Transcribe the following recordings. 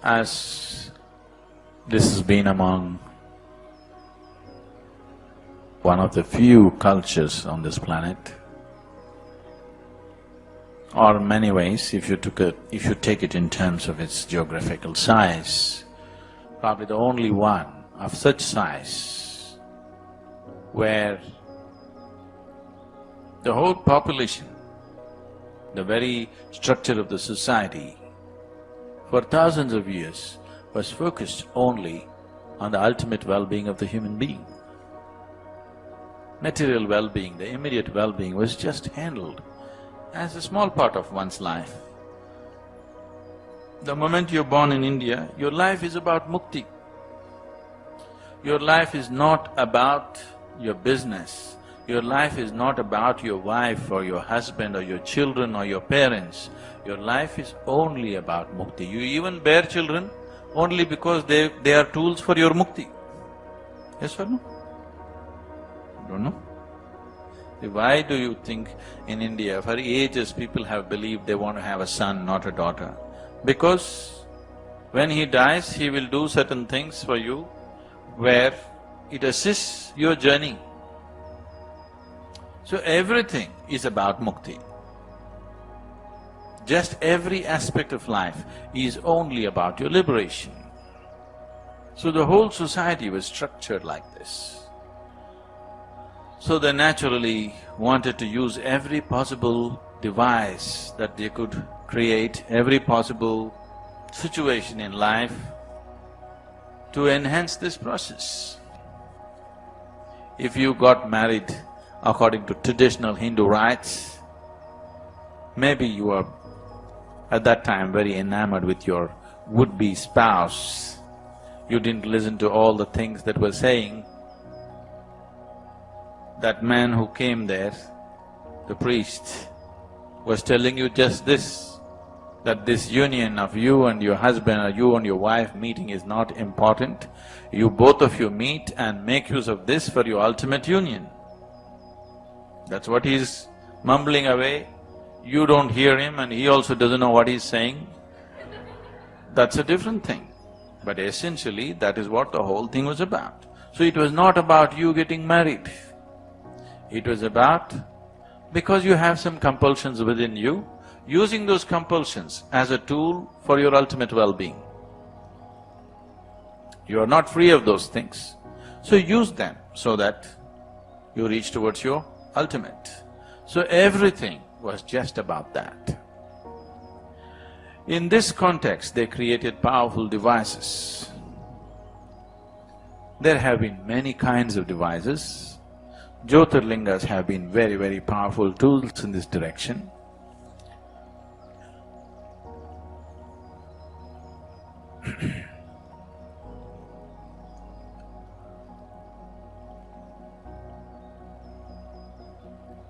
As this has been among one of the few cultures on this planet, or in many ways, if you take it in terms of its geographical size, probably the only one of such size where the whole population, the very structure of the society, for thousands of years was focused only on the ultimate well-being of the human being. Material well-being, the immediate well-being was just handled as a small part of one's life. The moment you're born in India, your life is about mukti. Your life is not about your business. Your life is not about your wife or your husband or your children or your parents. Your life is only about mukti. You even bear children only because they are tools for your mukti. Yes or no? Don't know? Why do you think in India, for ages people have believed they want to have a son, not a daughter? Because when he dies, he will do certain things for you where it assists your journey. So everything is about mukti. Just every aspect of life is only about your liberation. So the whole society was structured like this. So they naturally wanted to use every possible device that they could create, every possible situation in life to enhance this process. If you got married according to traditional Hindu rites, maybe you were at that time very enamored with your would-be spouse. You didn't listen to all the things that were saying. That man who came there, the priest, was telling you just this, that this union of you and your husband or you and your wife meeting is not important. You both of you meet and make use of this for your ultimate union. That's what he's mumbling away. You don't hear him and he also doesn't know what he's saying. That's a different thing. But essentially, that is what the whole thing was about. So it was not about you getting married. It was about, because you have some compulsions within you, using those compulsions as a tool for your ultimate well-being. You are not free of those things, so use them so that you reach towards your ultimate. So everything was just about that. In this context, they created powerful devices. There have been many kinds of devices. Jyotirlingas have been very, very powerful tools in this direction.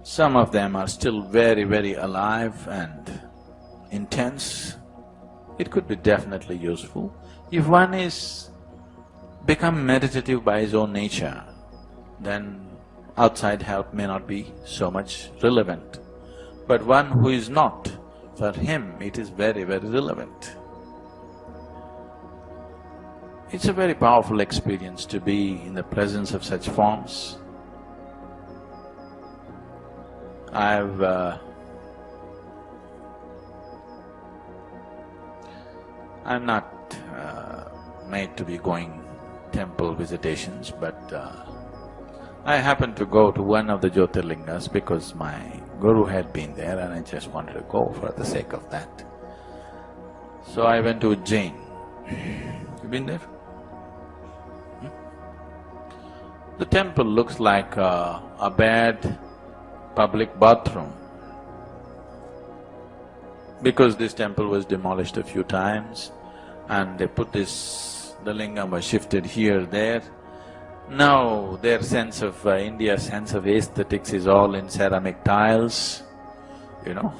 Some of them are still very, very alive and intense. It could be definitely useful. If one is become meditative by his own nature, then outside help may not be so much relevant. But one who is not, for him it is very, very relevant. It's a very powerful experience to be in the presence of such forms. I'm not made to be going temple visitations, but I happened to go to one of the Jyotirlingas because my guru had been there and I just wanted to go for the sake of that. So I went to Ujjain. You been there? The temple looks like a bad public bathroom. Because this temple was demolished a few times and they put this… the lingam was shifted here, there. Now their sense of… India's sense of aesthetics is all in ceramic tiles, you know.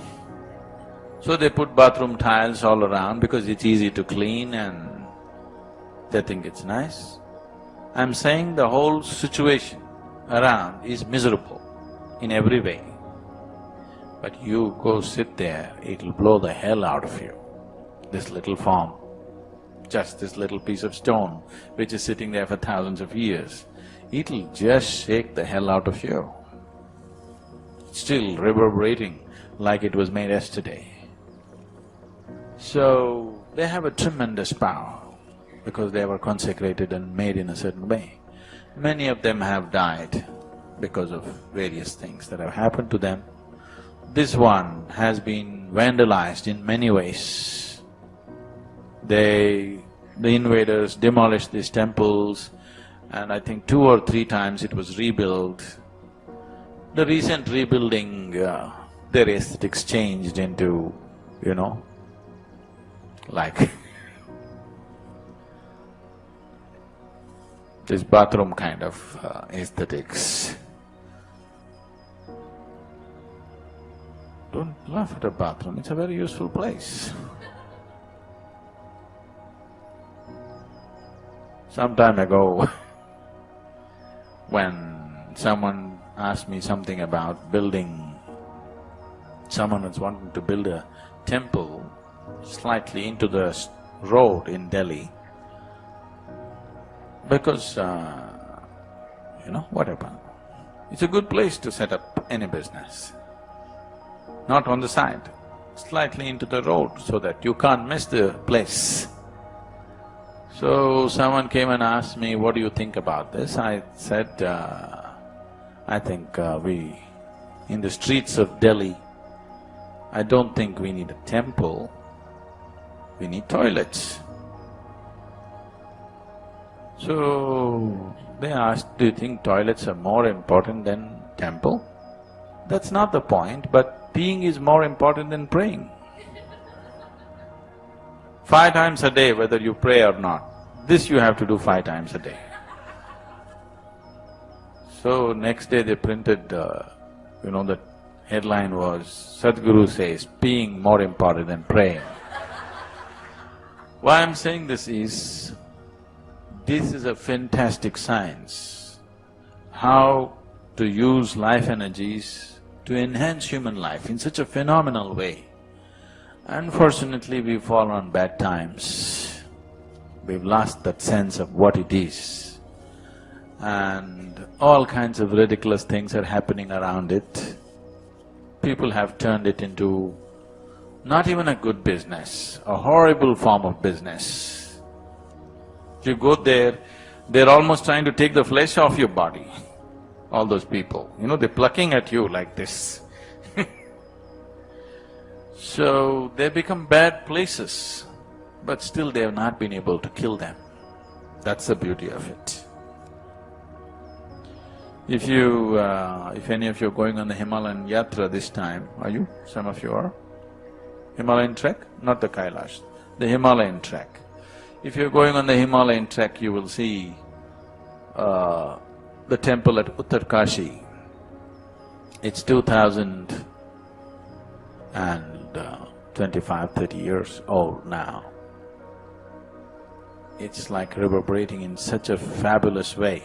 So they put bathroom tiles all around because it's easy to clean and they think it's nice. I'm saying the whole situation around is miserable in every way. But you go sit there, it'll blow the hell out of you, this little form. just this little piece of stone which is sitting there for thousands of years, it'll just shake the hell out of you. Still reverberating like it was made yesterday. So, they have a tremendous power because they were consecrated and made in a certain way. Many of them have died because of various things that have happened to them. This one has been vandalized in many ways. The invaders demolished these temples, and I think 2 or 3 times it was rebuilt. The recent rebuilding, their aesthetics changed into, like this bathroom kind of aesthetics. Don't laugh at a bathroom, it's a very useful place. Some time ago, when someone asked me something about building, someone was wanting to build a temple slightly into the road in Delhi, because, whatever. It's a good place to set up any business. Not on the side, slightly into the road so that you can't miss the place. So someone came and asked me, what do you think about this? I said, I think in the streets of Delhi, I don't think we need a temple, we need toilets. So they asked, do you think toilets are more important than temple? That's not the point, but peeing is more important than praying. 5 times a day, whether you pray or not, this you have to do 5 times a day. So next day they printed, the headline was, Sadhguru says, peeing more important than praying. Why I'm saying this is a fantastic science, how to use life energies to enhance human life in such a phenomenal way. Unfortunately, we fall on bad times. We've lost that sense of what it is, and all kinds of ridiculous things are happening around it. People have turned it into not even a good business, a horrible form of business. If you go there, they're almost trying to take the flesh off your body, all those people. They're plucking at you like this. So, they become bad places, but still they have not been able to kill them. That's the beauty of it. If any of you are going on the Himalayan Yatra this time, are you? Some of you are? Himalayan trek? Not the Kailash, the Himalayan trek. If you're going on the Himalayan trek, you will see the temple at Uttarkashi. It's 2025-30 years old now. It's like reverberating in such a fabulous way.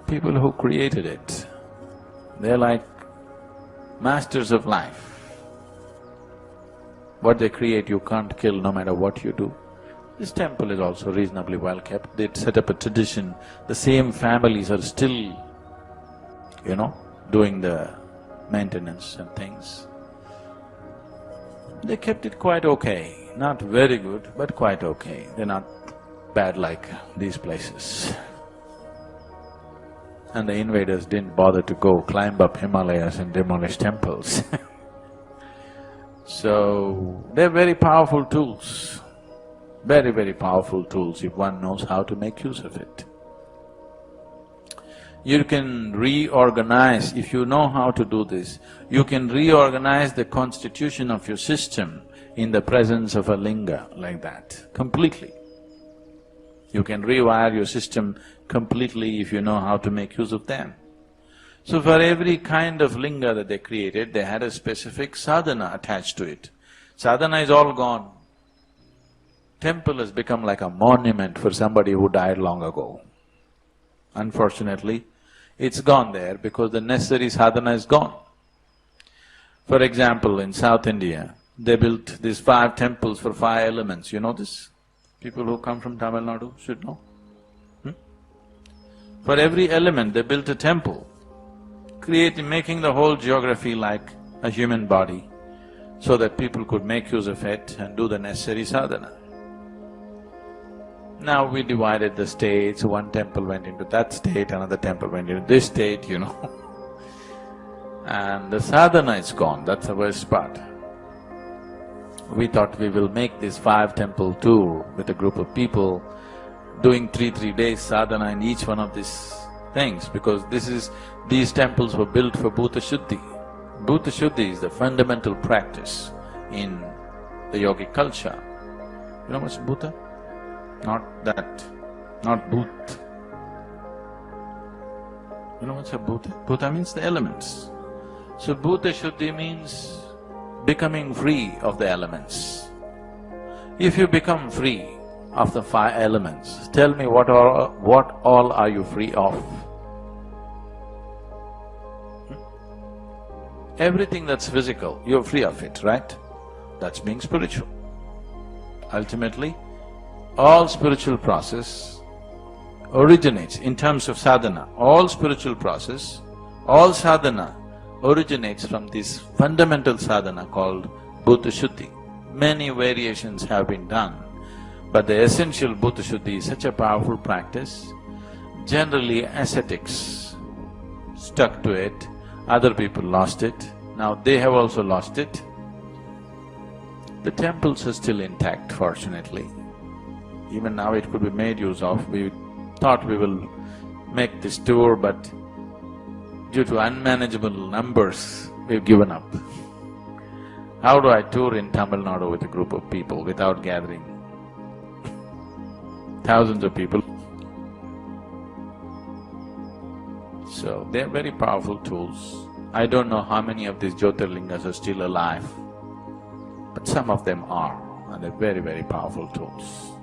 People who created it, they're like masters of life. What they create you can't kill no matter what you do. This temple is also reasonably well kept. They set up a tradition, the same families are still, doing the maintenance and things. They kept it quite okay, not very good, but quite okay. They're not bad like these places. And the invaders didn't bother to go climb up Himalayas and demolish temples. So, they're very powerful tools, very, very powerful tools if one knows how to make use of it. You can reorganize, if you know how to do this, you can reorganize the constitution of your system in the presence of a linga like that, completely. You can rewire your system completely if you know how to make use of them. So for every kind of linga that they created, they had a specific sadhana attached to it. Sadhana is all gone. Temple has become like a monument for somebody who died long ago. Unfortunately, it's gone there because the necessary sadhana is gone. For example, in South India, they built these 5 temples for 5 elements, you know this? People who come from Tamil Nadu should know. For every element they built a temple, making the whole geography like a human body, so that people could make use of it and do the necessary sadhana. Now we divided the states, one temple went into that state, another temple went into this state, you know. And the sadhana is gone, that's the worst part. We thought we will make this 5-temple tour with a group of people, doing 3 days sadhana in each one of these things, because these temples were built for Bhuta Shuddhi. Bhuta Shuddhi is the fundamental practice in the yogic culture. You know what's Bhuta? Not that, not Bhut. You know what's a Bhuta? Bhuta means the elements. So Bhuta Shuddhi means becoming free of the elements. If you become free of the 5 elements, tell me what all are you free of? Everything that's physical, you're free of it, right? That's being spiritual. Ultimately, all spiritual process originates in terms of sadhana. All spiritual process, all sadhana originates from this fundamental sadhana called Bhuta Shuddhi. Many variations have been done, but the essential Bhuta Shuddhi is such a powerful practice. Generally, ascetics stuck to it, other people lost it, now they have also lost it. The temples are still intact, fortunately. Even now it could be made use of. We thought we will make this tour, but due to unmanageable numbers, we've given up. How do I tour in Tamil Nadu with a group of people without gathering thousands of people? So, they're very powerful tools. I don't know how many of these Jyotirlingas are still alive, but some of them are, and they're very, very powerful tools.